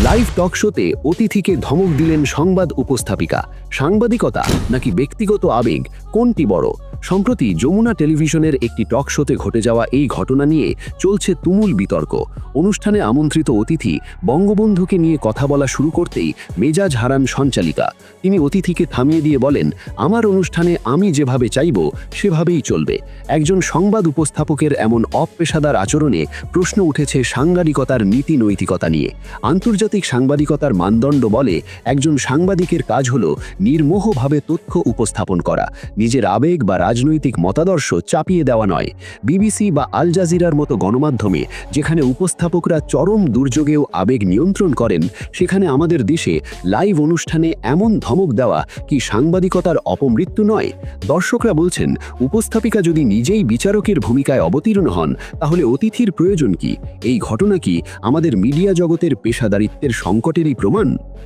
Live টক শোতে অতিথিকে ধমক দিলেন সংবাদ উপস্থাপিকা। সাংবাদিকতা নাকি ব্যক্তিগত আবেগ, কোনটি বড়? সম্প্রতি যমুনা টেলিভিশনের একটি টক শোতে ঘটে যাওয়া এই ঘটনা নিয়ে চলছে তুমুল বিতর্ক। অনুষ্ঠানে আমন্ত্রিত অতিথি বঙ্গবন্ধুকে নিয়ে কথা বলা শুরু করতেই মেজাজ হারান সঞ্চালিকা। তিনি অতিথিকে থামিয়ে দিয়ে বলেন, আমার অনুষ্ঠানে আমি যেভাবে চাইব সেভাবেই চলবে। একজন সংবাদ উপস্থাপকের এমন অপেশাদার আচরণে প্রশ্ন উঠেছে সাংবাদিকতার নীতি নৈতিকতা নিয়ে। আন্তর্জাতিক সাংবাদিকতার মানদণ্ড বলে, একজন সাংবাদিকের কাজ হল নির্মোহভাবে তথ্য উপস্থাপন করা, নিজের আবেগ বা রাজনৈতিক মতাদর্শ চাপিয়ে দেওয়া নয়। বিবিসি বা আল জাজিরার মতো গণমাধ্যমে যেখানে উপস্থাপকরা চরম দুর্যোগেও আবেগ নিয়ন্ত্রণ করেন, সেখানে আমাদের দেশে লাইভ অনুষ্ঠানে এমন ধমক দেওয়া কি সাংবাদিকতার অপমৃত্যু নয়? দর্শকরা বলছেন, উপস্থাপিকা যদি নিজেই বিচারকের ভূমিকায় অবতীর্ণ হন, তাহলে অতিথির প্রয়োজন কি? এই ঘটনা কি আমাদের মিডিয়া জগতের পেশাদারিত্বের সংকটেরই প্রমাণ?